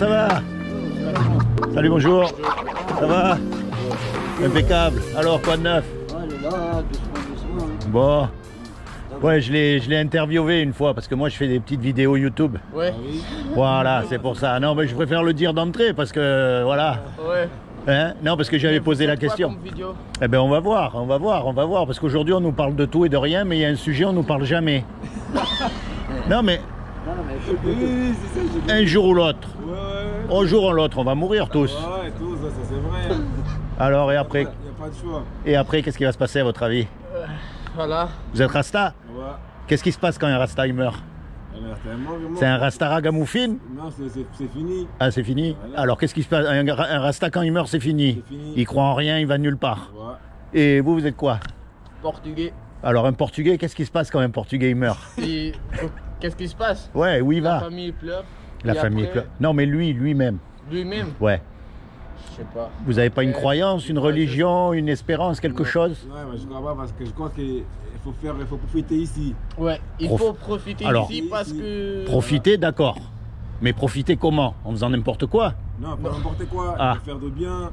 ça va? Salut, bonjour. Ça va? Impeccable. Alors, quoi de neuf? Bon. Ouais, je l'ai interviewé une fois parce que moi je fais des petites vidéos YouTube. Ouais. Voilà, c'est pour ça. Non, mais je préfère le dire d'entrée parce que voilà. Ouais. Hein? Non, parce que j'avais posé la question. Eh ben, on va voir, parce qu'aujourd'hui on nous parle de tout et de rien, mais il y a un sujet on nous parle jamais. Non, mais un jour ou l'autre. Un jour ou l'autre, on va mourir tous. Ouais, tous, ça c'est vrai. Alors, et après? Il n'y a pas de choix. Et après, qu'est-ce qui va se passer à votre avis? Voilà. Vous êtes Rasta? Ouais. Qu'est-ce qui se passe quand un Rasta il meurt? C'est un Rasta ragamuffin? Non, c'est fini. Ah, c'est fini? Voilà. Alors, qu'est-ce qui se passe? Un Rasta, quand il meurt, c'est fini. Il croit en rien, il va nulle part. Ouais. Et vous êtes quoi? Portugais. Alors, un Portugais, qu'est-ce qui se passe quand un Portugais il meurt? Et qu'est-ce qui se passe? Ouais, où il La va? famille pleure. La Et famille après, pleure. Non, mais lui-même. Lui-même, Ouais. je sais pas. Vous n'avez pas une croyance, une religion, une espérance, quelque chose? Ouais, mais je crois pas parce que je crois qu'il faut profiter ici. Ouais, il faut profiter Alors, ici parce que... Profiter, d'accord. Mais profiter comment? En faisant n'importe quoi? Non, pas n'importe quoi. Ah. Il faut faire de bien.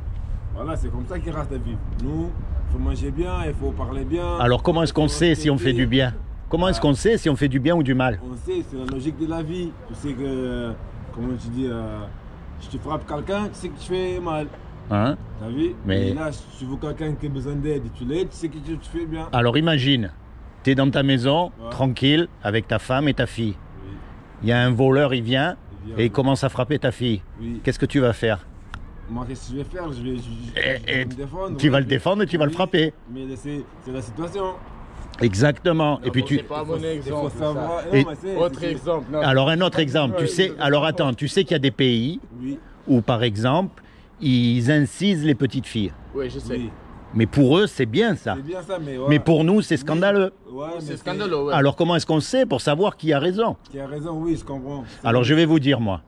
Voilà, c'est comme ça qu'il reste à vivre. Nous, il faut manger bien, il faut parler bien. Alors, comment est-ce qu'on sait si on fait du bien? Comment est-ce qu'on sait si on fait du bien ou du mal? On sait, c'est la logique de la vie. Tu sais que, comment tu dis, si tu frappes quelqu'un, tu sais que tu fais mal. Hein? T'as vu? Mais- Et là, si tu vois quelqu'un qui a besoin d'aide et tu l'aides, tu sais que tu fais bien. Alors, imagine, tu es dans ta maison, Ouais. tranquille, avec ta femme et ta fille. Oui, Il y a un voleur, il vient il vient, et il oui. commence à frapper ta fille. Oui. Qu'est-ce que tu vas faire? Moi, qu'est-ce que je vais faire? Je Et vais me défendre. tu vas le défendre et tu vas le Oui, frapper. Mais c'est la situation. Exactement. Et puis bon, tu... c'est pas un bon Il faut exemple. savoir. Et- Non, mais c'est- Autre c'est- exemple. Non. Alors, un autre exemple. Tu sais... Alors, attends, tu sais qu'il y a des pays Oui, où, par exemple, ils incisent les petites filles. Oui, je sais. oui. Mais pour eux, c'est bien ça. C'est bien ça, mais. Ouais. Mais pour nous, c'est scandaleux. Ouais, mais C'est scandaleux, ouais. Alors, comment est-ce qu'on sait pour savoir qui a raison? Tu as raison, oui, je comprends. Alors, je vais vous dire, moi.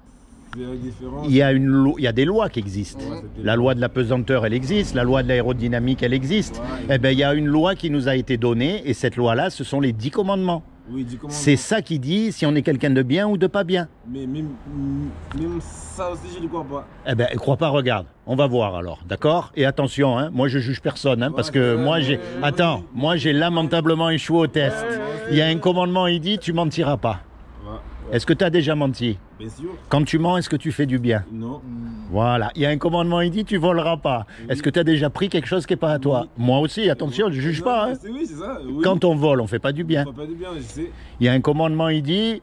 C'est la différence. Il y a des lois qui existent. Ouais, c'était La loi de la pesanteur, elle existe. La loi de l'aérodynamique, elle existe. Ouais. Eh bien, il y a une loi qui nous a été donnée. Et cette loi-là, ce sont les 10 commandements. Oui, du commandement. C'est ça qui dit si on est quelqu'un de bien ou de pas bien. Mais même ça aussi, je ne crois pas. Eh bien, crois pas, regarde. On va voir alors, d'accord? Et attention, hein, moi je juge personne, hein, parce que c'est vrai, moi mais- j'ai... Attends, moi j'ai lamentablement échoué au test. Il y a un commandement, il dit, tu mentiras pas. Ouais, Est-ce que tu as déjà menti? bien sûr. Quand tu mens, est-ce que tu fais du bien? Non. Voilà. Il y a un commandement, il dit, tu voleras pas. Est-ce que tu as déjà pris quelque chose qui n'est pas à toi? Oui. Moi aussi, attention, je juge Non, pas. mais Hein. Oui, c'est ça. Oui. Quand on vole, on fait pas du bien. On fait pas du bien, je sais. Il y a un commandement, il dit,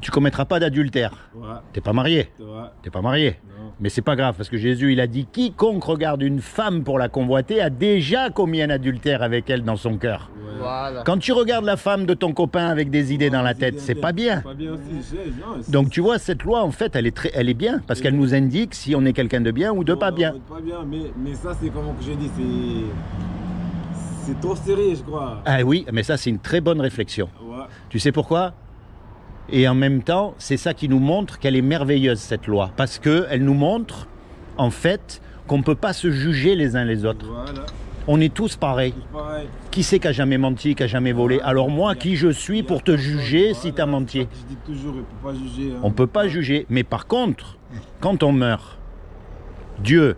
tu commettras pas d'adultère. Ouais, T'es pas marié. c'est vrai. T'es pas marié. Non. Mais c'est pas grave, parce que Jésus, il a dit, quiconque regarde une femme pour la convoiter a déjà commis un adultère avec elle dans son cœur. Ouais. Voilà. Quand tu regardes la femme de ton copain avec des idées dans la tête, c'est pas bien. C'est pas bien aussi, je sais. Non, c'est- Donc tu vois, cette loi, en fait, elle est bien, parce qu'elle nous indique si on est quelqu'un de bien ou de pas bien. Pas bien, mais ça, c'est comment que j'ai dit, c'est trop serré, je crois. Ah oui, mais ça, c'est une très bonne réflexion. Ouais. Tu sais pourquoi? Et en même temps, c'est ça qui nous montre qu'elle est merveilleuse, cette loi. Parce qu'elle nous montre, en fait, qu'on ne peut pas se juger les uns les autres. Voilà. On est tous pareils. Tous pareil. Qui c'est qui a jamais menti, qui a jamais volé? Alors moi, qui je suis pour te juger si tu as menti? Je dis toujours, il ne faut pas juger. Hein. On ne peut pas juger. Mais par contre, quand on meurt, Dieu,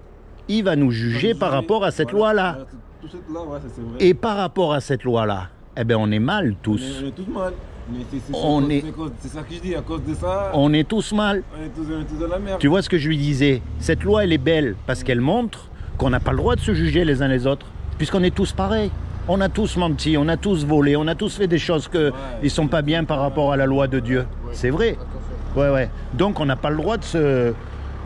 il va nous juger par rapport à cette loi-là. Voilà, tout cette loi, ouais, ça, c'est vrai. Et par rapport à cette loi-là, eh ben on est mal tous. On est tous mal. Mais On est- c'est ça que je dis, à cause de ça, On est tous mal. on est tous dans la merde. Tu vois ce que je lui disais? Cette loi, elle est belle parce qu'elle montre qu'on n'a pas le droit de se juger les uns les autres, puisqu'on est tous pareils. On a tous menti, on a tous volé, on a tous fait des choses qui ne sont pas bien par rapport à la loi de Dieu. C'est vrai. Ouais, ouais. Donc on n'a pas le droit de se...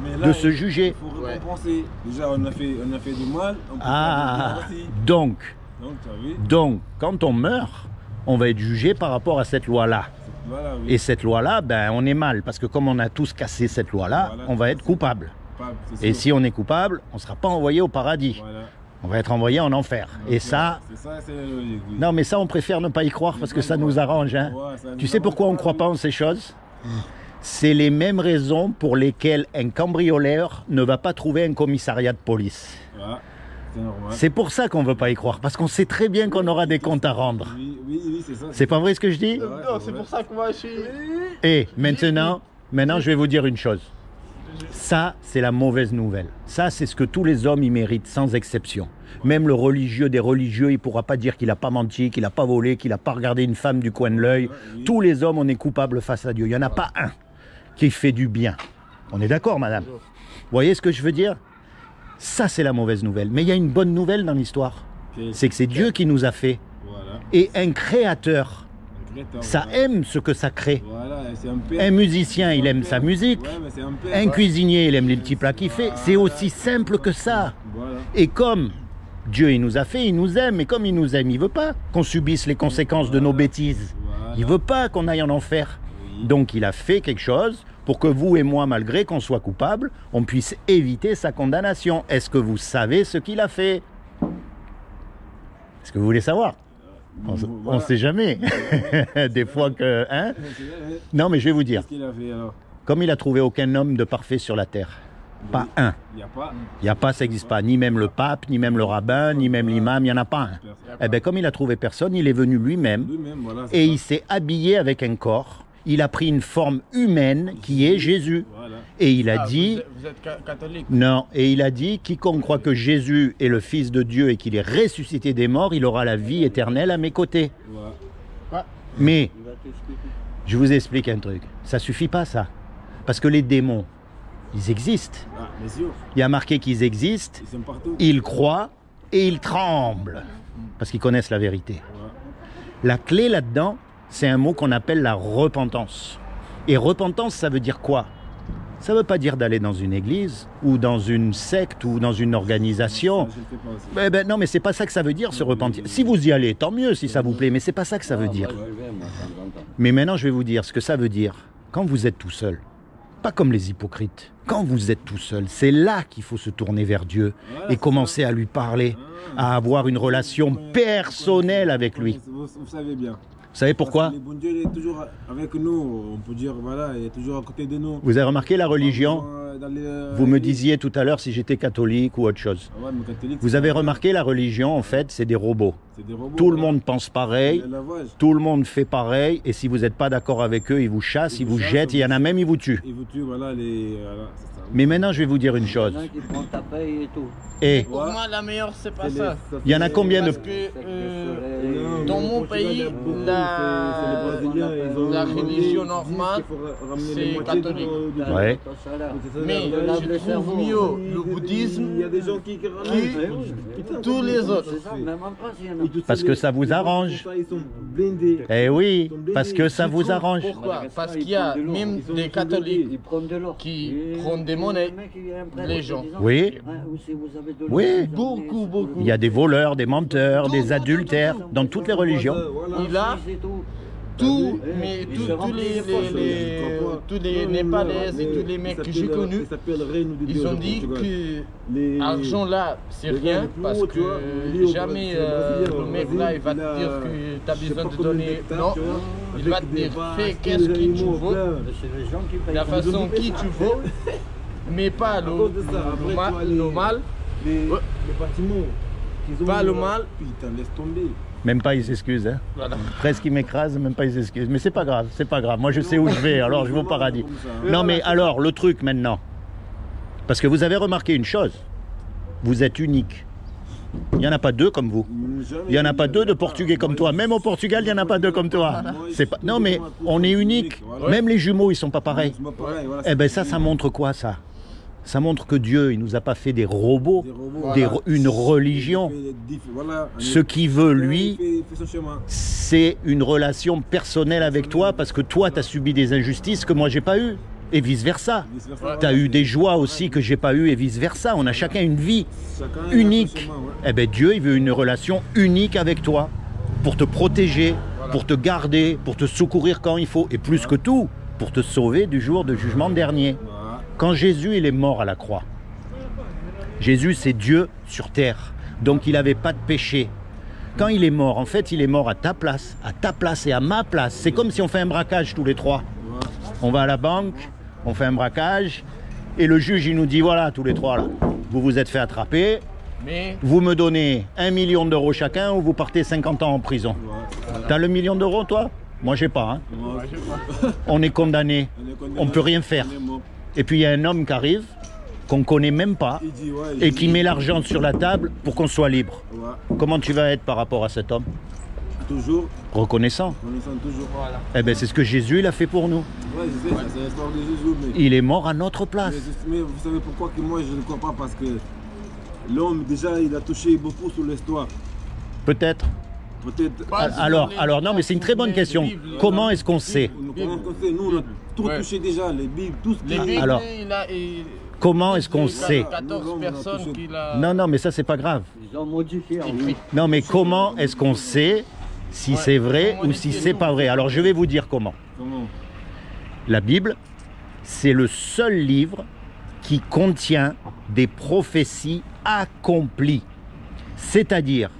Mais de se juger. Il faut récompenser. Déjà, on a fait du mal, on peut Ah, faire du bien aussi. donc, Tu as vu? quand on meurt, on va être jugé par rapport à cette loi-là. Voilà, oui. Et cette loi-là, ben, on est mal, parce que comme on a tous cassé cette loi-là, Voilà, on va c'est être ça. coupable. C'est Et sûr. si on est coupable, on ne sera pas envoyé au paradis. Voilà. On va être envoyé en enfer. Et ça, C'est ça, c'est la logique. Oui. non mais ça on préfère ne pas y croire parce que ça nous arrange. Hein. Ouais, ça nous Tu sais arrange pourquoi on ne pas, croit oui. pas en ces choses? C'est les mêmes raisons pour lesquelles un cambrioleur ne va pas trouver un commissariat de police. Ouais, c'est normal. C'est pour ça qu'on ne veut pas y croire, parce qu'on sait très bien qu'on aura des comptes à rendre. Oui, c'est ça. C'est pas vrai ce que je dis? Ouais, Non, c'est pour ça que moi je suis... Et maintenant, je vais vous dire une chose. Ça, c'est la mauvaise nouvelle. Ça, c'est ce que tous les hommes y méritent, sans exception. Même le religieux des religieux, il ne pourra pas dire qu'il n'a pas menti, qu'il n'a pas volé, qu'il n'a pas regardé une femme du coin de l'œil. Tous les hommes, on est coupables face à Dieu. Il n'y en a pas un qui fait du bien. On est d'accord, madame? Vous voyez ce que je veux dire? Ça, c'est la mauvaise nouvelle. Mais il y a une bonne nouvelle dans l'histoire. C'est que c'est Dieu qui nous a fait. Voilà. Et un créateur, ça aime ce que ça crée. Un musicien, il aime sa musique. Un cuisinier, il aime les petits plats qu'il fait. C'est aussi simple que ça. Et comme Dieu, il nous a fait, il nous aime. Et comme il nous aime, il ne veut pas qu'on subisse les conséquences de nos bêtises. Il ne veut pas qu'on aille en enfer. Donc il a fait quelque chose pour que vous et moi, malgré qu'on soit coupables, on puisse éviter sa condamnation. Est-ce que vous savez ce qu'il a fait? Est-ce que vous voulez savoir? On ne sait jamais. Des fois que... Hein? Non, mais je vais vous dire. Qu'est-ce qu'il a fait alors? Comme il a trouvé aucun homme de parfait sur la terre. Pas un. Il n'y a pas. Il n'y a pas, ça n'existe pas. Ni même le pape, ni même le rabbin, ni même l'imam, il n'y en a pas un. Eh bien, comme il a trouvé personne, il est venu lui-même. Voilà, et il s'est habillé avec un corps. Il a pris une forme humaine qui est Jésus. Voilà. Et il a dit... Vous êtes catholique? Non, et il a dit, quiconque croit que Jésus est le Fils de Dieu et qu'il est ressuscité des morts, il aura la vie éternelle à mes côtés. Voilà. Mais, je vous explique un truc, ça suffit pas ça. Parce que les démons, ils existent. Ah, bien sûr. Il y a marqué qu'ils existent, Ils sont partout. ils croient et ils tremblent. Parce qu'ils connaissent la vérité. Voilà. La clé là-dedans, c'est un mot qu'on appelle la repentance. Et repentance, ça veut dire quoi? Ça ne veut pas dire d'aller dans une église, ou dans une secte, ou dans une organisation. Ça, je le fais pas aussi. Non, mais c'est pas ça que ça veut dire, se repentir. Si vous y allez, tant mieux, si ça vous plaît, mais c'est pas ça que ça veut dire. Mais maintenant, je vais vous dire ce que ça veut dire. Quand vous êtes tout seul, pas comme les hypocrites, quand vous êtes tout seul, c'est là qu'il faut se tourner vers Dieu et commencer à lui parler, à avoir une relation personnelle avec lui. Vous savez bien. Vous savez pourquoi? Le bon Dieu il est toujours avec nous. On peut dire, voilà, il est toujours à côté de nous. Vous avez remarqué la religion? Vous me disiez tout à l'heure si j'étais catholique ou autre chose. Ah ouais, mais catholique, Vous avez remarqué la religion, en fait, c'est des robots. c'est des robots, Tout le voilà. monde pense pareil, Le lavage. tout le monde fait pareil, et si vous n'êtes pas d'accord avec eux, ils vous chassent, ils vous jettent, il y en a même, ils vous tuent. Et vous tuez, voilà, voilà, c'est ça. Mais maintenant, je vais vous dire une chose. Il y en a qui prennent ta paye et tout. Et Pour moi, la meilleure, c'est pas C'est ça. il y en a combien de... Parce que dans mon pays, la religion normale, c'est catholique. Ouais. Mais je trouve mieux le bouddhisme Il y a des gens qui que tous les autres. C'est ça, même en France, il y en a. Parce que ça vous arrange. Ils sont blindés. Eh oui, parce que ça vous arrange. Pourquoi? Parce qu'il y a même des catholiques Ils prennent de l'or. qui Et prennent des monnaies, le mec, il vient prendre les en gens. disant, Oui. ouais, aussi, vous avez de l'or, Oui. vous avez Beaucoup, ça, beaucoup. Il y a des voleurs, des menteurs, des adultères, dans toutes les religions. Il a c'est tout. tout, mais tous les Népalais et tous les mecs que j'ai connus, ils ont dit que l'argent là, c'est rien, parce que jamais le mec là, il va te dire que tu as besoin de donner. Non, il va te dire, fais qu'est-ce que tu veux, C'est les gens qui payent. la façon qui tu veux, mais pas le mal. Les bâtiments qu'ils ont. Pas le mal. Putain, laisse tomber. Même pas ils s'excusent. Hein. Voilà. Presque ils m'écrasent, même pas ils s'excusent. Mais c'est pas grave, c'est pas grave. Moi je sais où je vais, alors je vais au paradis. Non mais alors, le truc maintenant. Parce que vous avez remarqué une chose. Vous êtes unique. Il n'y en a pas deux comme vous. Il n'y en a pas deux de Portugais comme toi. Même au Portugal, il n'y en a pas deux comme toi. C'est pas... Non mais on est unique. Même les jumeaux, ils sont pas pareils. Eh ben ça montre quoi ça? Ça montre que Dieu, il nous a pas fait des robots, une religion. Ce qu'il veut, lui, c'est une relation personnelle avec toi parce que toi, tu as subi des injustices que moi, j'ai pas eues. Et vice-versa. Tu as eu des joies aussi que j'ai pas eues et vice-versa. On a chacun une vie unique. Eh bien, Dieu, il veut une relation unique avec toi pour te protéger, pour te garder, pour te secourir quand il faut et plus que tout, pour te sauver du jour de jugement dernier. Quand Jésus il est mort à la croix, Jésus c'est Dieu sur terre, donc il n'avait pas de péché. Quand il est mort, en fait il est mort à ta place et à ma place. C'est comme si on fait un braquage tous les trois. On va à la banque, on fait un braquage et le juge il nous dit voilà tous les trois là, vous vous êtes fait attraper, Mais vous me donnez 1 million d'euros chacun ou vous partez 50 ans en prison. T'as le million d'euros toi? Moi j'ai pas. Hein. On est condamné, on peut rien faire. Et puis il y a un homme qui arrive, qu'on ne connaît même pas, et qui met l'argent sur la table pour qu'on soit libre. Ouais. Comment tu vas être par rapport à cet homme? Toujours. Reconnaissant. Reconnaissant toujours. Voilà. Eh bien, c'est ce que Jésus il a fait pour nous. Ouais, je sais, c'est l'histoire de Jésus. Mais... il est mort à notre place. Mais vous savez pourquoi que moi je ne crois pas? Parce que l'homme, déjà, il a touché beaucoup sur l'histoire. Peut-être. Alors, non, mais c'est une très bonne question. Comment est-ce qu'on sait? Nous, on a tout touché déjà, les Bibles, tout ce qui... Alors, comment est-ce qu'on sait? 14 personnes qui l'a... Non, mais ça, c'est pas grave. Ils ont modifié. Non, mais comment est-ce qu'on sait si c'est vrai ou si c'est pas vrai? Alors, je vais vous dire comment. La Bible, c'est le seul livre qui contient des prophéties accomplies. C'est-à-dire,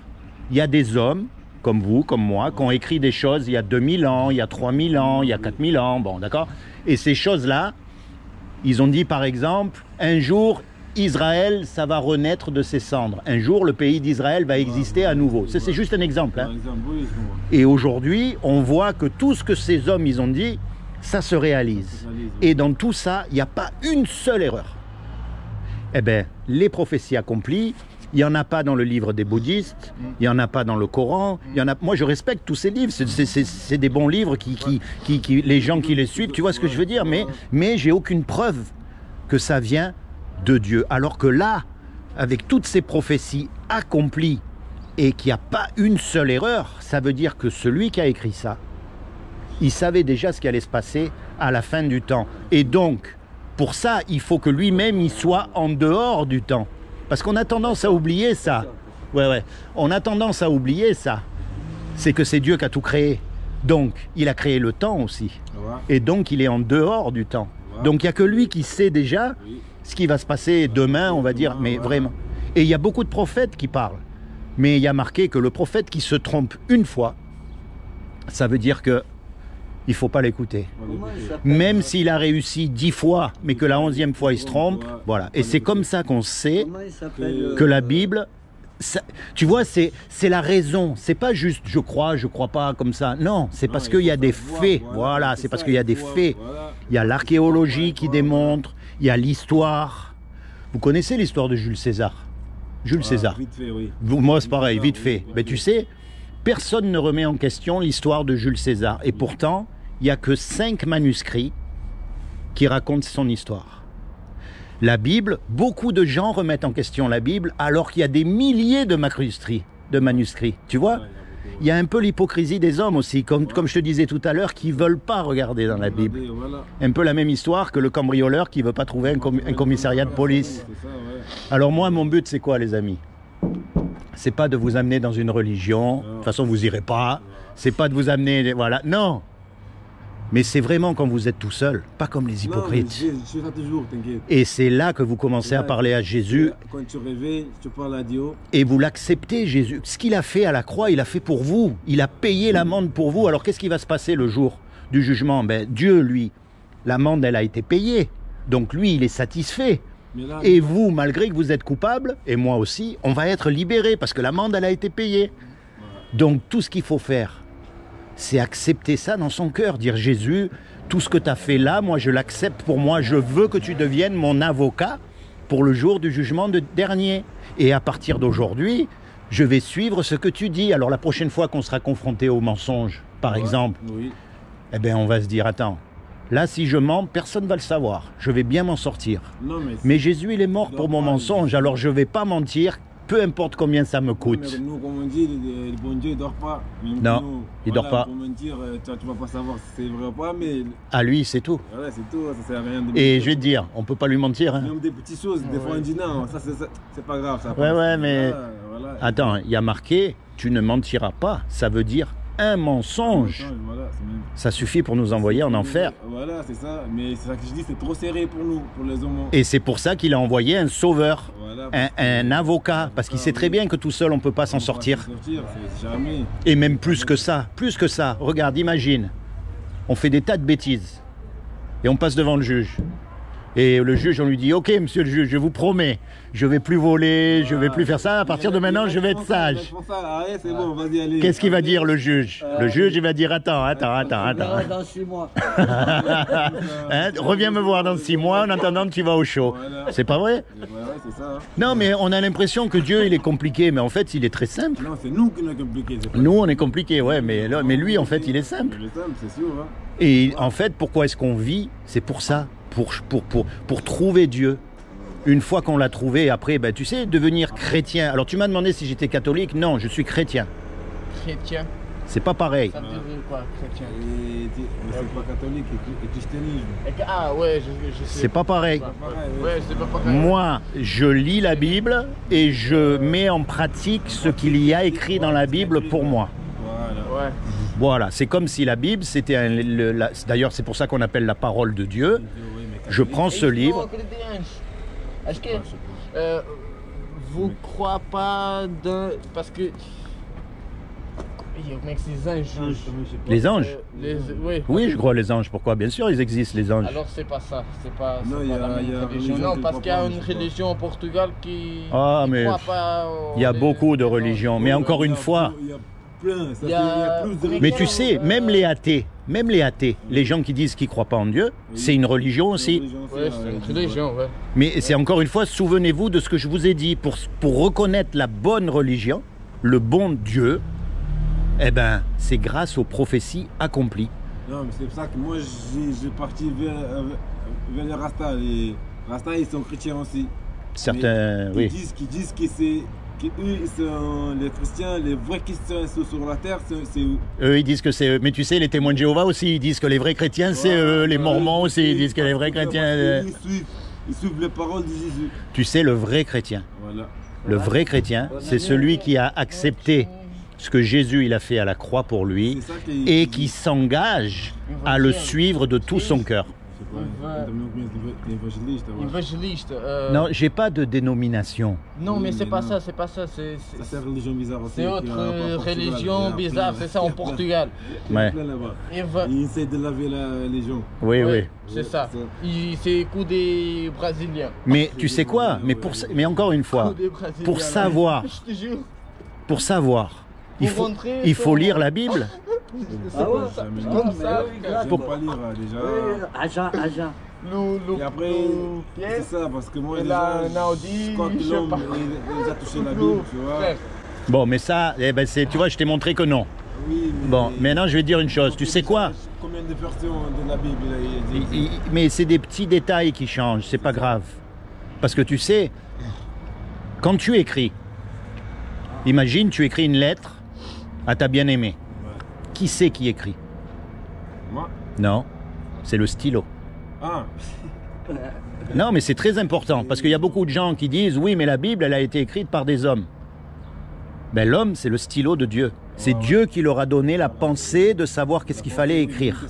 il y a des hommes, comme vous, comme moi, qui ont écrit des choses il y a 2000 ans, il y a 3000 ans, il y a 4000 ans, bon, d'accord? Et ces choses-là, ils ont dit, par exemple, un jour, Israël, ça va renaître de ses cendres. Un jour, le pays d'Israël va exister à nouveau. C'est juste un exemple. Hein. Et aujourd'hui, on voit que tout ce que ces hommes, ils ont dit, ça se réalise. Et dans tout ça, il n'y a pas une seule erreur. Eh bien, les prophéties accomplies, il n'y en a pas dans le livre des bouddhistes, il n'y en a pas dans le Coran. Il y en a... Moi, je respecte tous ces livres. C'est des bons livres les gens qui les suivent, tu vois ce que je veux dire. Mais j'ai aucune preuve que ça vient de Dieu. Alors que là, avec toutes ces prophéties accomplies et qu'il n'y a pas une seule erreur, ça veut dire que celui qui a écrit ça, il savait déjà ce qui allait se passer à la fin du temps. Et donc, pour ça, il faut que lui-même, il soit en dehors du temps. Parce qu'on a tendance à oublier ça. Ouais. On a tendance à oublier ça. C'est que c'est Dieu qui a tout créé. Donc, il a créé le temps aussi. Et donc, il est en dehors du temps. Donc, il n'y a que lui qui sait déjà ce qui va se passer demain, on va dire. Mais vraiment. Et il y a beaucoup de prophètes qui parlent. Mais il y a marqué que le prophète qui se trompe une fois, ça veut dire que il ne faut pas l'écouter. Même s'il a réussi 10 fois, mais que la 11e fois il se trompe, voilà. Et c'est comme ça qu'on sait que la Bible, ça, tu vois, c'est la raison. C'est pas juste je crois pas comme ça. Non, c'est parce qu'il y a des faits. Voilà, c'est parce qu'il y a des faits. Il y a l'archéologie qui démontre, il y a l'histoire. Vous connaissez l'histoire de Jules César? Jules César. Vite fait, oui. Moi, c'est pareil, vite fait. Mais tu sais, personne ne remet en question l'histoire de Jules César. Et pourtant, il n'y a que 5 manuscrits qui racontent son histoire. La Bible, beaucoup de gens remettent en question la Bible alors qu'il y a des milliers de manuscrits. Tu vois? Il y a un peu l'hypocrisie des hommes aussi, comme je te disais tout à l'heure, qui ne veulent pas regarder dans la Bible. Un peu la même histoire que le cambrioleur qui ne veut pas trouver un commissariat de police. Alors moi, mon but, c'est quoi, les amis? C'est pas de vous amener dans une religion, de toute façon vous irez pas, c'est pas de vous amener, voilà, non. Mais c'est vraiment quand vous êtes tout seul, pas comme les hypocrites. Non, je fais ça toujours, t'inquiète. Et c'est là que vous commencez à parler à Jésus. Quand tu réveilles, tu parles à Dieu. Et vous l'acceptez, Jésus. Ce qu'il a fait à la croix, il a fait pour vous. Il a payé l'amende pour vous. Alors qu'est-ce qui va se passer le jour du jugement? Ben, Dieu, lui, l'amende, elle a été payée. Donc lui, il est satisfait. Là, et vous, malgré que vous êtes coupable, et moi aussi, on va être libérés parce que l'amende, elle a été payée. Donc tout ce qu'il faut faire, c'est accepter ça dans son cœur, dire Jésus, tout ce que tu as fait là, moi je l'accepte pour moi, je veux que tu deviennes mon avocat pour le jour du jugement dernier. Et à partir d'aujourd'hui, je vais suivre ce que tu dis. Alors la prochaine fois qu'on sera confronté au mensonge, par exemple, eh bien on va se dire, attends, là si je mens, personne ne va le savoir, je vais bien m'en sortir. Non, mais Jésus il est mort pour mon mensonge, alors je ne vais pas mentir, peu importe combien ça me coûte. Mais nous, comme on dit, le bon Dieu, il ne dort pas. Non, il ne dort pas. Pour mentir, tu ne vas pas savoir si c'est vrai ou pas, mais... À lui, c'est tout. Voilà, c'est tout, ça sert à rien de... Et je vais te dire, on ne peut pas lui mentir. Hein. Même des petites choses, des fois on dit non, ça c'est pas grave. Ça ouais, mais... Voilà. Attends, il y a marqué, tu ne mentiras pas, ça veut dire un mensonge. Voilà, ça suffit pour nous envoyer en enfer. Voilà, c'est ça. Mais c'est ça que je dis, c'est trop serré pour nous, pour les hommes. Et c'est pour ça qu'il a envoyé un sauveur, voilà, un avocat, parce qu'il sait très bien que tout seul, on ne peut pas s'en sortir. Jamais. Et même plus que ça, regarde, imagine, on fait des tas de bêtises et on passe devant le juge. Et le juge, on lui dit, ok, monsieur le juge, je vous promets, je vais plus voler, je vais plus faire ça, à partir de maintenant, je vais être sage. Qu'est-ce qu'il va dire, le juge? Le juge, il va dire, attends. Dans 6 mois. Hein, reviens me voir dans 6 mois, en attendant, tu vas au show. C'est pas vrai? Non, mais on a l'impression que Dieu, il est compliqué, mais en fait, il est très simple. Non, c'est nous qui sommes compliqués. Nous, on est compliqué, ouais, mais lui, en fait, il est simple. Il est simple, c'est sûr. Hein. Et en fait, pourquoi est-ce qu'on vit? C'est pour ça, pour trouver Dieu. Une fois qu'on l'a trouvé, après, ben, tu sais, devenir chrétien. Alors, tu m'as demandé si j'étais catholique. Non, je suis chrétien. Chrétien? C'est pas pareil. Ça veut dire quoi, chrétien? C'est pas catholique et christianisme. Ah ouais, je sais. C'est pas pareil. Ouais, c'est pas pareil. Moi, je lis la Bible et je mets en pratique ce qu'il y a écrit dans la Bible pour moi. Voilà. Ouais. Voilà, c'est comme si la Bible, c'était d'ailleurs, c'est pour ça qu'on appelle la parole de Dieu. Je prends ce livre. Est-ce que vous croyez pas dans... Parce que... Mec, ces anges. Les anges? Oui. Oui, je crois les anges. Pourquoi? Bien sûr, ils existent, les anges. Alors, c'est pas ça. C'est pas Non, la même religion. Non, parce qu'il y a une religion au Portugal qui... Ah, mais croit pas il y a beaucoup de religions. Mais encore une fois... Il y a plus de religions. Mais tu sais, même les athées, les gens qui disent qu'ils ne croient pas en Dieu, c'est une religion aussi. Oui, c'est une religion, ouais. Mais c'est encore une fois, souvenez-vous de ce que je vous ai dit. Pour reconnaître la bonne religion, le bon Dieu, eh ben, c'est grâce aux prophéties accomplies. Non, mais c'est pour ça que moi, j'ai parti vers les Rastas. Les Rastas, ils sont chrétiens aussi. Certains, oui. Qui disent que c'est... Eux, ils sont les chrétiens, les vrais chrétiens sur la terre, c'est eux. Eux, ils disent que c'est eux. Mais tu sais, les témoins de Jéhovah aussi, ils disent que les vrais chrétiens, c'est eux. Les mormons aussi, ils disent que les vrais chrétiens... Ils suivent les paroles de Jésus. Tu sais, le vrai chrétien. Voilà. Le vrai chrétien, c'est celui qui a accepté ce que Jésus il a fait à la croix pour lui et qui s'engage à le suivre de tout son cœur. Évangéliste. Non, j'ai pas de dénomination. Non, mais c'est pas ça, c'est pas ça. C'est une religion bizarre aussi. C'est autre religion bizarre, c'est ça en Portugal. Ouais. Ils essaient de laver les gens. Oui, oui. C'est ça. C'est coup des Brésiliens. Mais tu sais quoi? Mais encore une fois, pour savoir, il faut lire la Bible. Ah ouais, comme ça. Pour pas lire déjà. Agent. Et après, c'est ça, parce que moi, déjà, je crois que l'homme, il a touché la Bible, tu vois. Bon, mais ça, eh ben, tu vois, je t'ai montré que non. Oui, mais bon, maintenant, je vais te dire une chose. Tu sais quoi? Combien de versions de la Bible mais c'est des petits détails qui changent, c'est pas grave. Parce que tu sais, quand tu écris, imagine, tu écris une lettre à ta bien-aimée. Qui c'est qui écrit? Moi? Non, c'est le stylo. Ah. Non, mais c'est très important, parce qu'il y a beaucoup de gens qui disent, oui, mais la Bible, elle a été écrite par des hommes. Ben, l'homme, c'est le stylo de Dieu. C'est Dieu qui leur a donné la pensée de savoir qu'est-ce qu'il fallait écrire.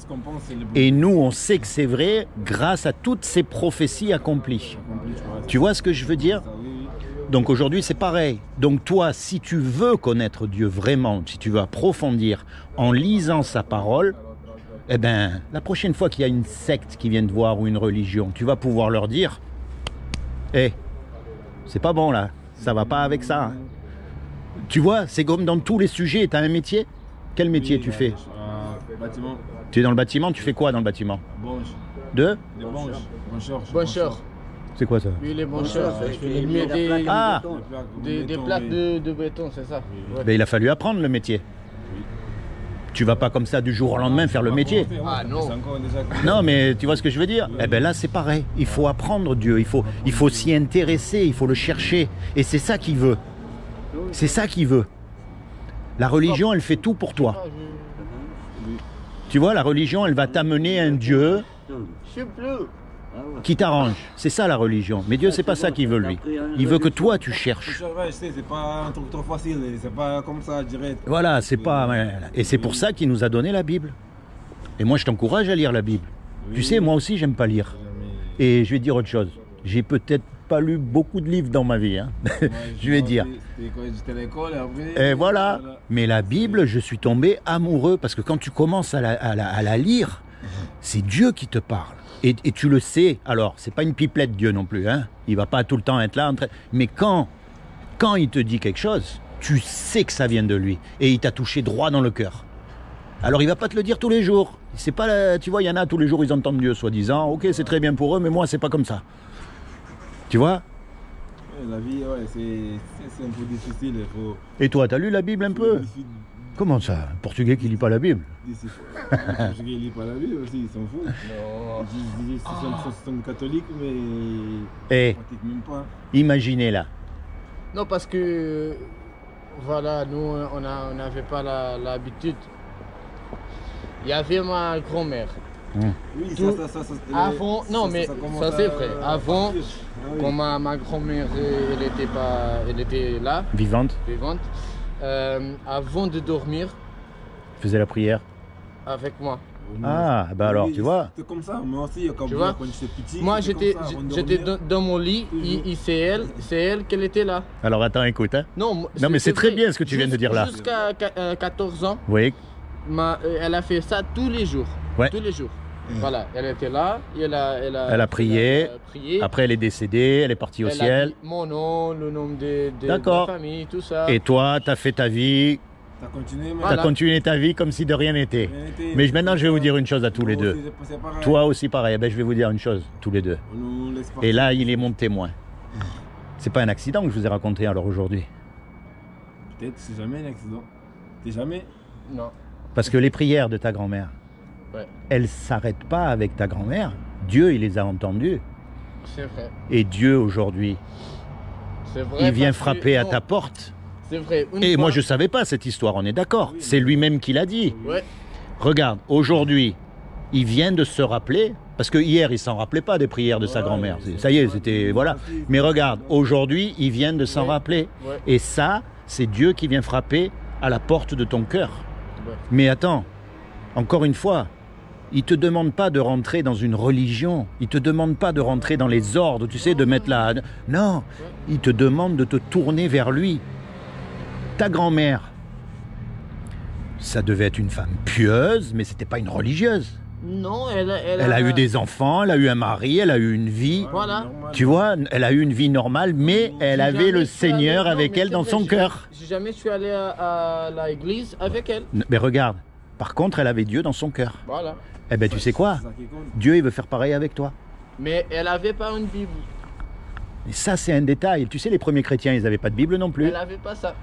Et nous, on sait que c'est vrai grâce à toutes ces prophéties accomplies. Tu vois ce que je veux dire? Donc aujourd'hui, c'est pareil. Donc toi, si tu veux connaître Dieu vraiment, si tu veux approfondir en lisant sa parole, eh ben, la prochaine fois qu'il y a une secte qui vient te voir ou une religion, tu vas pouvoir leur dire « Hé, c'est pas bon là, ça va pas avec ça. Hein. » Tu vois, c'est comme dans tous les sujets. Tu as un métier? Quel métier tu fais? Bâtiment. Tu es dans le bâtiment, tu fais quoi dans le bâtiment? Bonge. De? Des bonges. Boncheur. C'est quoi ça? Oui, les boncheurs. Il met des plaques de béton, c'est ça. Ouais. Ben, il a fallu apprendre le métier. Tu vas pas comme ça du jour au lendemain faire le métier. Ah non. Non, mais tu vois ce que je veux dire? Eh ben là, c'est pareil. Il faut apprendre Dieu. Il faut s'y intéresser. Il faut le chercher. Et c'est ça qu'il veut. C'est ça qu'il veut. La religion, elle fait tout pour toi. Tu vois, la religion, elle va t'amener un Dieu qui t'arrange. C'est ça la religion. Mais Dieu, c'est pas ça qu'il veut, lui. Il veut que toi, tu cherches. C'est pas un truc trop facile. C'est pas comme ça, direct. Voilà, c'est pas... Et c'est pour ça qu'il nous a donné la Bible. Et moi, je t'encourage à lire la Bible. Tu sais, moi aussi, j'aime pas lire. Et je vais te dire autre chose. J'ai peut-être pas lu beaucoup de livres dans ma vie. Hein. Je vais dire. Et voilà. Mais la Bible, je suis tombé amoureux parce que quand tu commences à la lire, c'est Dieu qui te parle. Et tu le sais. Alors, c'est pas une pipelette Dieu non plus. Hein. Il va pas tout le temps être là. Mais quand il te dit quelque chose, tu sais que ça vient de lui. Et il t'a touché droit dans le cœur. Alors, il va pas te le dire tous les jours. C'est pas, tu vois, il y en a tous les jours, ils entendent Dieu, soi-disant. Ok, c'est très bien pour eux, mais moi, c'est pas comme ça. Tu vois? La vie, ouais, c'est un peu difficile. Et toi, t'as lu la Bible un peu? Comment ça? Un Portugais qui lit pas la Bible? Un Portugais qui lit pas la Bible aussi, ils s'en foutent. Non. Ils sont catholiques, mais ils pratiquent même pas. Imaginez là. Non, parce que, voilà, nous, on n'avait pas l'habitude. Il y avait ma grand-mère. Oui, ça, avant, non, mais ça c'est vrai. Avant, quand ma grand-mère elle était là, vivante, avant de dormir, faisait la prière avec moi. Ah, bah alors, tu vois. C'était comme ça, moi aussi, quand j'étais petit. Moi, j'étais dans mon lit, c'est elle qu'elle était là. Alors attends, écoute. Hein. Non, mais c'est très bien ce que tu viens de dire là. Jusqu'à 14 ans. Oui. Elle a fait ça tous les jours. Ouais. Tous les jours. Voilà, elle était là, elle a prié. Après, elle est décédée, elle est partie au ciel. Mon nom, le nom de la famille, tout ça. Et toi, tu as fait ta vie. T'as continué ta vie comme si de rien n'était. Mais maintenant, je vais vous dire une chose à tous les deux. Toi aussi, pareil. Ben, je vais vous dire une chose, tous les deux. Et là, il est mon témoin. C'est pas un accident que je vous ai raconté alors aujourd'hui. Peut-être, c'est jamais un accident. T'es jamais? Non. Parce que les prières de ta grand-mère, elles ne s'arrêtent pas avec ta grand-mère. Dieu, il les a entendues. C'est vrai. Et Dieu, aujourd'hui, il vient frapper à ta porte. C'est vrai. Et moi, je ne savais pas cette histoire, on est d'accord. Oui, c'est lui-même qui l'a dit. Ouais. Regarde, aujourd'hui, il vient de se rappeler, parce que hier, il ne s'en rappelait pas des prières de sa grand-mère. Ça y est, c'était... Voilà. Mais regarde, aujourd'hui, il vient de s'en rappeler. Ouais. Et ça, c'est Dieu qui vient frapper à la porte de ton cœur. Ouais. Mais attends, encore une fois, il ne te demande pas de rentrer dans une religion. Il ne te demande pas de rentrer dans les ordres, tu sais, de mettre la... Non, il te demande de te tourner vers lui. Ta grand-mère, ça devait être une femme pieuse, mais c'était pas une religieuse. Non, elle a eu des enfants, elle a eu un mari, elle a eu une vie. Voilà. Tu vois, elle a eu une vie normale, mais elle avait le Seigneur avec elle dans son cœur. Jamais je suis allé à l'église avec elle. Mais regarde, par contre, elle avait Dieu dans son cœur. Voilà. Eh bien, tu sais quoi? Dieu, il veut faire pareil avec toi. Mais elle n'avait pas une Bible. Et ça, c'est un détail. Tu sais, les premiers chrétiens, ils n'avaient pas de Bible non plus. Elle n'avait pas ça.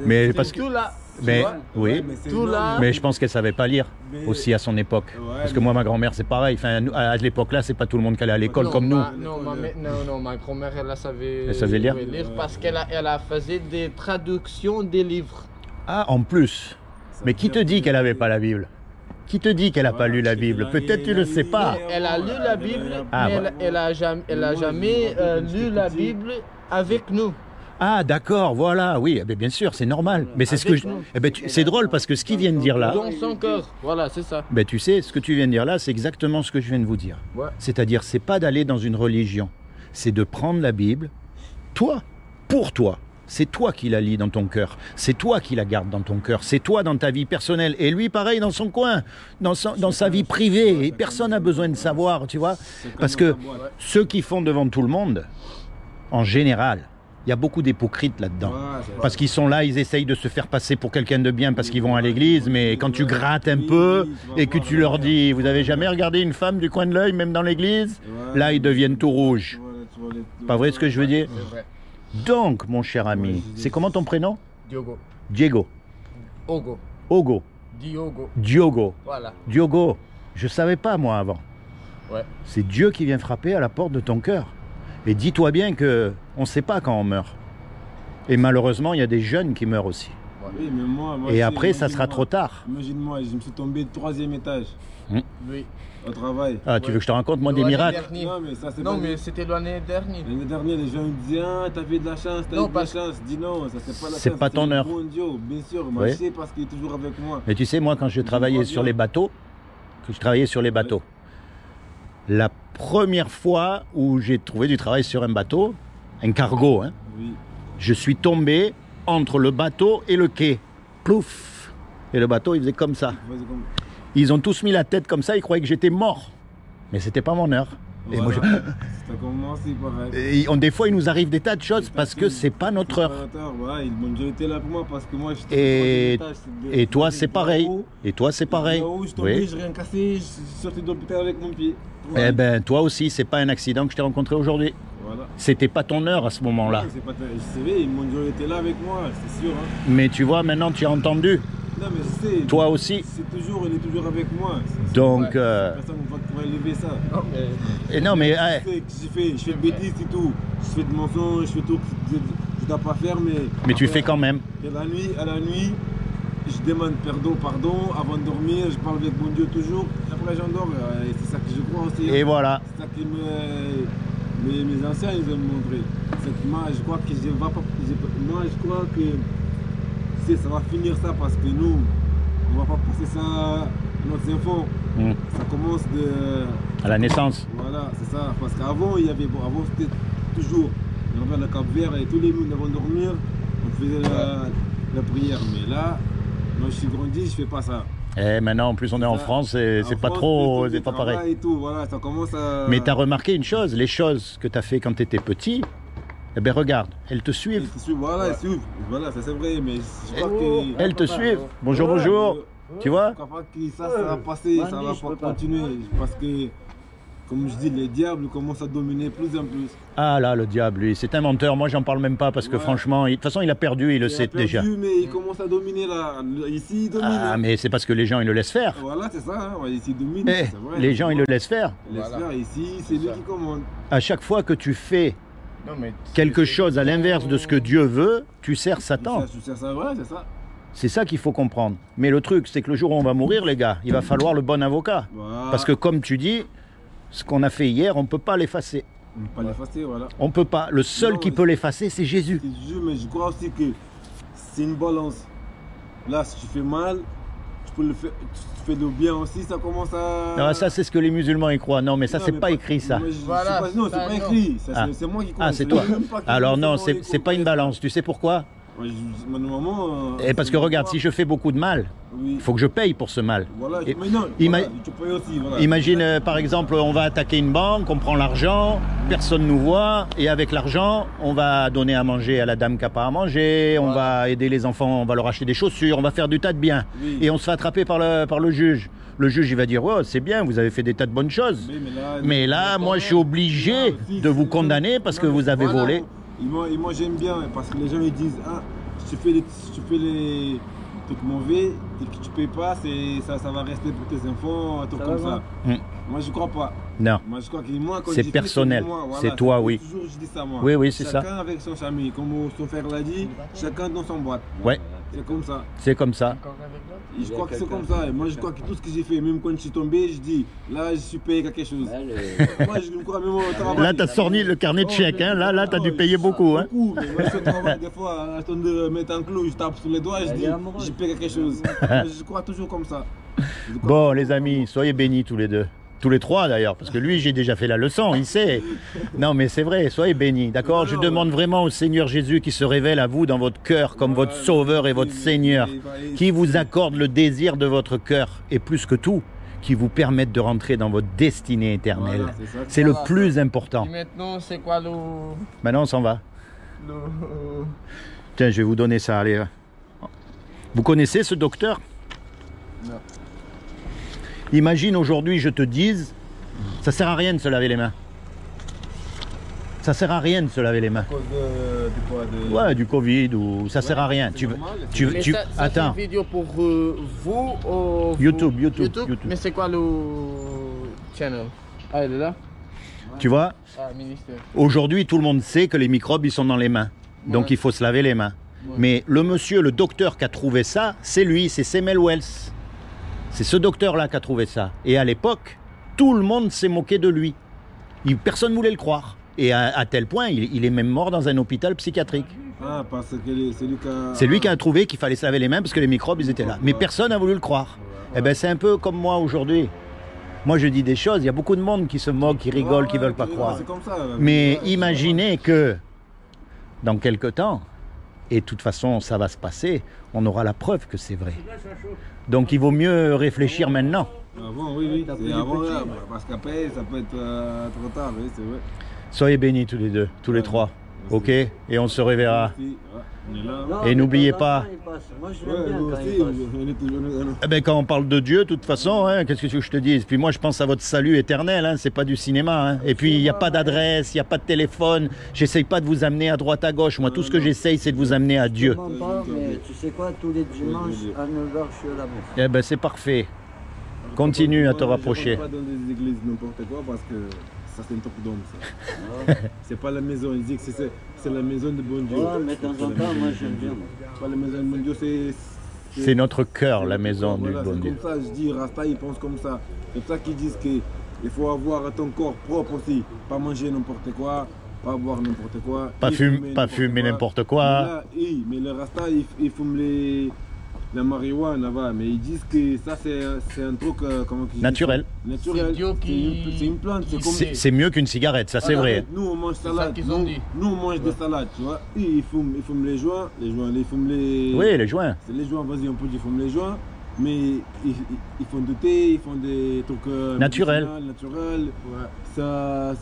Mais parce que... tout là. Mais oui, tout là. Mais je pense qu'elle savait pas lire aussi à son époque. Parce que moi, ma grand-mère, c'est pareil. Enfin, à l'époque-là, c'est pas tout le monde qui allait à l'école comme nous. Non, ma grand-mère, elle savait. Elle savait lire. Parce qu'elle a fait des traductions des livres. Ah, en plus. Mais qui te dit qu'elle avait pas la Bible? Qui te dit qu'elle n'a pas lu la Bible? Peut-être tu ne le sais pas. Elle a lu la Bible, mais elle a jamais lu la Bible avec nous. Ah d'accord, voilà, oui, bien sûr, c'est normal. Mais c'est ce que c'est drôle parce que ce qu'il vient de dire là... Dans son cœur, voilà, c'est ça. Ben, tu sais, ce que tu viens de dire là, c'est exactement ce que je viens de vous dire. Ouais. C'est-à-dire, c'est pas d'aller dans une religion, c'est de prendre la Bible, toi, pour toi. C'est toi qui la lis dans ton cœur. C'est toi qui la gardes dans ton cœur. C'est toi dans ta vie personnelle. Et lui, pareil, dans son coin, dans sa vie privée. Et personne n'a besoin de savoir, tu vois. Parce que ceux qui font devant tout le monde, en général, il y a beaucoup d'hypocrites là-dedans. Parce qu'ils sont là, ils essayent de se faire passer pour quelqu'un de bien parce qu'ils vont à l'église. Mais quand tu grattes un peu et que tu leur dis, vous avez jamais regardé une femme du coin de l'œil, même dans l'église? Là, ils deviennent tout rouges. Pas vrai ce que je veux dire? Donc, mon cher ami, c'est comment ton prénom? Diogo. Diego. Ogo. Ogo. Diogo. Diogo. Voilà. Diogo. Je savais pas, moi, avant. Ouais. C'est Dieu qui vient frapper à la porte de ton cœur. Et dis-toi bien que on ne sait pas quand on meurt. Et malheureusement, il y a des jeunes qui meurent aussi. Oui, mais moi et après, ça sera trop tard. Imagine-moi, je me suis tombé du 3e étage. Oui. Au travail. Ah, tu veux que je te raconte, moi, des miracles? Non, mais c'était l'année dernière. L'année dernière, les gens me disaient, ah, t'as fait de la chance, t'as eu de la chance. Dis non, ça c'est pas la chance. C'est pas ton heure. Bon Dieu, bien sûr, moi je sais parce qu'il est toujours avec moi. Mais tu sais, moi, quand je travaillais sur les bateaux, la première fois où j'ai trouvé du travail sur un bateau, un cargo, hein, je suis tombé entre le bateau et le quai. Plouf! Et le bateau, il faisait comme ça. Ils ont tous mis la tête comme ça, ils croyaient que j'étais mort. Mais c'était pas mon heure. Voilà. Et moi, ça commence, pareil. Des fois, il nous arrive des tas de choses parce que c'est pas notre heure. Voilà, ils m'ont été là pour moi parce que moi, et toi, c'est pareil. Et toi, c'est pareil. Je suis tombé, j'ai rien cassé, je suis sorti de l'hôpital avec mon pied. Eh ben, toi aussi, c'est pas un accident que je t'ai rencontré aujourd'hui. Voilà. C'était pas ton heure à ce moment-là. Je savais, ils m'ont été là avec moi, c'est sûr. Hein. Mais tu vois, maintenant, tu as entendu. Non, mais je sais. Toi aussi. Il est toujours avec moi. Donc. Personne ne va pouvoir élever ça. Et non, mais. Je fais de bêtises et tout. Je fais de mensonges, je fais tout. Je ne dois pas faire, mais. Mais tu fais quand même. Et à la nuit, je demande pardon avant de dormir. Je parle avec mon Dieu toujours. Après, j'endors. C'est ça que je crois aussi. Et voilà. C'est ça que mes anciens ils ont montré. Moi, je crois que ça va finir ça parce que nous, on va pas passer ça à notre enfant. Ça commence à la naissance. Voilà, c'est ça. Parce qu'avant, avant c'était toujours, on avait le Cap Vert et tous les nuits avant de dormir, on faisait la prière. Mais là, moi je suis grandi, je fais pas ça. Et maintenant, en plus, on est en France, c'est pas trop, c'est pas pareil. Et tout, voilà, ça commence à... Mais tu as remarqué une chose, les choses que tu as fait quand tu étais petit, eh bien regarde, elles te suivent. Elles te suivent, voilà, elles suivent. Voilà, ça c'est vrai, mais je crois que... Elles te suivent. Bonjour, bonjour. Tu vois? Je crois pas que ça va passer, ça va pas continuer. Parce que, comme je dis, les diables commencent à dominer plus en plus. Ah là, le diable, lui, c'est un menteur. Moi, j'en parle même pas parce que franchement, de toute façon, il a perdu, il le sait déjà. Mais il commence à dominer là. Ici, il domine. Ah, mais c'est parce que les gens, ils le laissent faire. Voilà, c'est ça. Hein. Ici, il domine. Vrai, les gens, ils le laissent faire. Ici, c'est lui qui commande. À chaque fois que tu fais quelque chose à l'inverse de ce que Dieu veut, tu sers Satan. Tu sers ça, ouais, c'est ça. C'est ça qu'il faut comprendre. Mais le truc, c'est que le jour où on va mourir, les gars, il va falloir le bon avocat. Voilà. Parce que comme tu dis, ce qu'on a fait hier, on ne peut pas l'effacer. On ne peut pas l'effacer, voilà. On ne peut pas. Le seul qui peut l'effacer, c'est Jésus. C'est Jésus, mais je crois aussi que c'est une balance. Là, si tu fais mal, tu fais de bien aussi, ça commence à... Non, ça, c'est ce que les musulmans y croient. Non, mais ça, c'est pas écrit, ça. Non, c'est pas écrit. C'est moi qui crois. Ah, c'est toi. Alors non, c'est pas une balance. Tu sais pourquoi? Et parce que regarde, si je fais beaucoup de mal, il faut que je paye pour ce mal. Voilà, tu payes aussi. Voilà. Imagine, par exemple, on va attaquer une banque, on prend l'argent, personne ne nous voit, et avec l'argent, on va donner à manger à la dame qui n'a pas à manger, on va aider les enfants, on va leur acheter des chaussures, on va faire du tas de bien. Et on se fait attraper par le juge. Le juge, il va dire, oh, c'est bien, vous avez fait des tas de bonnes choses. Mais là, moi, je suis obligé de vous condamner parce que vous avez volé. Et moi j'aime bien parce que les gens ils disent si tu fais les trucs mauvais et que tu payes pas, ça va rester pour tes enfants, un truc comme ça. Moi je crois pas. Non. Moi je crois que c'est personnel. C'est toi, oui. Toujours je dis ça moi. Oui, c'est ça. Chacun avec son famille, comme son frère l'a dit, chacun dans son boîte. Ouais. C'est comme ça. C'est comme ça. Et je crois que c'est comme ça. Et moi je crois que tout ce que j'ai fait, même quand je suis tombé, je dis là je suis payé quelque chose. Moi je me crois même au travail. Là tu as sorti le carnet de chèques, hein. Là tu as dû payer beaucoup. Hein. Beaucoup, mais moi je travaille des fois, à de mettre un clou, je tape sur les doigts, je dis je paye quelque chose. Je crois toujours comme ça. Bon les amis, soyez bénis tous les deux. Tous les trois d'ailleurs, parce que lui j'ai déjà fait la leçon, il sait. Non mais c'est vrai, soyez bénis, d'accord? Je demande vraiment au Seigneur Jésus qui se révèle à vous dans votre cœur comme votre Sauveur et votre Seigneur, qui vous accorde le désir de votre cœur et plus que tout, qui vous permette de rentrer dans votre destinée éternelle. C'est le plus important. Et maintenant c'est quoi le... Maintenant on s'en va. Tiens, je vais vous donner ça, allez. Vous connaissez ce docteur? Non. Imagine aujourd'hui, je te dise, ça sert à rien de se laver les mains. Ça sert à rien de se laver les mains. À cause de quoi? Ouais, du Covid ou ça sert à rien. Attends. C'est une vidéo pour vous ou YouTube. Mais c'est quoi le channel? Ah, elle est là. Tu vois? Ministère. Aujourd'hui, tout le monde sait que les microbes ils sont dans les mains. Donc il faut se laver les mains. Mais le monsieur, le docteur qui a trouvé ça, c'est lui, c'est Samuel Wells. C'est ce docteur-là qui a trouvé ça. Et à l'époque, tout le monde s'est moqué de lui. Personne ne voulait le croire. Et à tel point, il est même mort dans un hôpital psychiatrique. Ah, parce que c'est lui qui a trouvé qu'il fallait se laver les mains parce que les microbes, ils étaient là. Mais personne n'a voulu le croire. Eh bien, c'est un peu comme moi aujourd'hui. Moi, je dis des choses, il y a beaucoup de monde qui se moque, qui rigole, qui ne veulent pas croire. Comme ça, mais imaginez que, dans quelque temps, Et de toute façon, ça va se passer. On aura la preuve que c'est vrai. Donc il vaut mieux réfléchir maintenant. Avant, oui, c'est avant là, parce qu'après, ça peut être trop tard, oui, c'est vrai. Soyez bénis tous les deux, tous les trois. Merci. Ok? Et on se reverra. Merci. On est là. Non, Et n'oubliez pas. Moi, je l'aime bien quand il passe. Eh ben, quand on parle de Dieu, de toute façon, hein, qu'est-ce que tu veux que je te dise? Puis moi, je pense à votre salut éternel, hein, c'est pas du cinéma. Hein. Et puis, il n'y a pas d'adresse, il n'y a pas de téléphone. J'essaye pas de vous amener à droite, à gauche. Moi, tout ce que j'essaye, c'est de vous amener à Dieu. Pas, mais tu sais quoi, tous les dimanches à 9h, je suis à la messe. Eh ben, c'est parfait. Continue à te rapprocher. Je ne rentre pas dans des églises n'importe quoi parce que ça c'est un truc d'homme ça. C'est pas la maison, il dit que c'est la maison de bon Dieu. Ouais, mais de temps en temps, moi j'aime bien. Pas la maison de bon Dieu, C'est notre cœur, la maison du voilà, bon Dieu. C'est comme ça, je dis, Rasta, ils pensent comme ça. C'est ça qu'ils disent qu'il faut avoir ton corps propre aussi. Pas manger n'importe quoi, pas boire n'importe quoi. Pas fumer n'importe quoi. Là, mais le Rasta, ils fument la marijuana, mais ils disent que ça c'est un truc Naturel. Naturel. C'est une plante, c'est comme C'est mieux qu'une cigarette, ça c'est vrai. Nous on mange salade, nous on mange des salades, tu vois. Ils fument les joints, ils fument les... Oui, les joints. C'est les joints, vas-y on peut dire ils fument les joints, mais ils font du thé, ils font des trucs naturels. Ça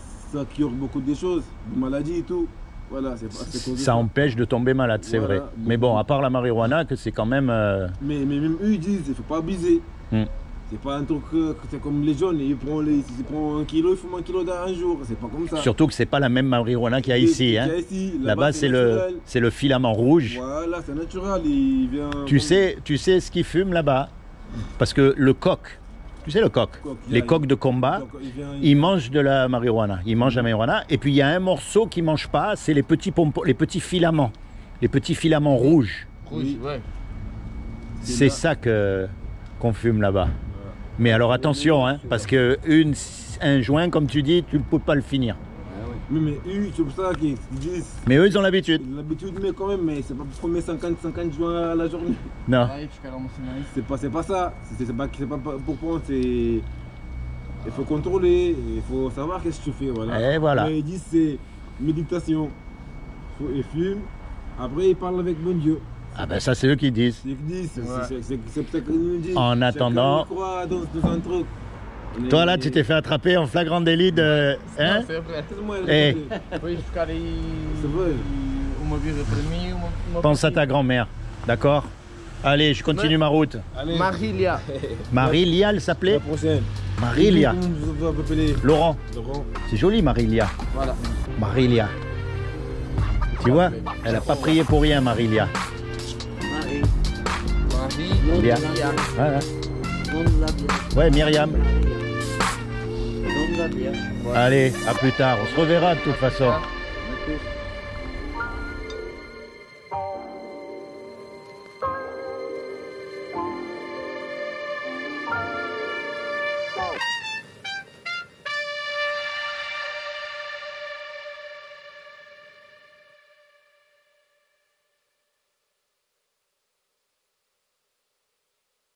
cure beaucoup de choses, des maladies et tout. Voilà, ça empêche de tomber malade, c'est vrai. Mais bon, à part la marijuana, que c'est quand même... Mais même eux, ils disent, il ne faut pas abuser. C'est pas un truc, c'est comme les jeunes, ils prennent 1 kilo, ils fument 1 kilo un jour, c'est pas comme ça. Surtout que c'est pas la même marijuana qu'il y a ici. Hein. Là-bas, c'est le filament rouge. Voilà, c'est naturel. Il vient... Tu sais ce qu'ils fument là-bas? Parce que le coq, tu sais le coq, les coqs de combat, ils mangent de la marijuana. Ils mangent de la marijuana. Et puis il y a un morceau qu'ils ne mangent pas, c'est les petits filaments. Les petits filaments rouges. Oui. Ouais. C'est ça qu'on fume là-bas. Mais alors attention, hein, parce que un joint, comme tu dis, tu ne peux pas le finir. Mais eux, c'est pour ça qu'ils disent... Mais eux, ils ont l'habitude. L'habitude, mais quand même, mais c'est pas pour fumer 50 joints à la journée. Non. C'est pas ça. C'est pas pour prendre, c'est... Il faut contrôler, il faut savoir qu'est-ce que tu fais, voilà. Et voilà. Mais ils disent c'est méditation. Ils fument, après ils parlent avec bon Dieu. Ah ben ça, c'est eux qui disent. C'est eux qui disent, c'est peut-être qu'ils nous disent. En attendant... Chacun croit dans un truc. Toi là, tu t'es fait attraper en flagrant délit de... Hein? C'est vrai. Eh. C'est vrai. Pense à ta grand-mère, d'accord? Allez, je continue ma route. Allez. Marilia. Marilia, elle s'appelait? La prochaine. Marilia. Laurent. Laurent. C'est joli, Marilia. Voilà. Marilia. Tu vois, elle n'a pas prié pour rien, Marilia. Marilia. Voilà. Nom de la bière. Ouais, Myriam. Nom de la bière. Allez, à plus tard. On se reverra de toute façon.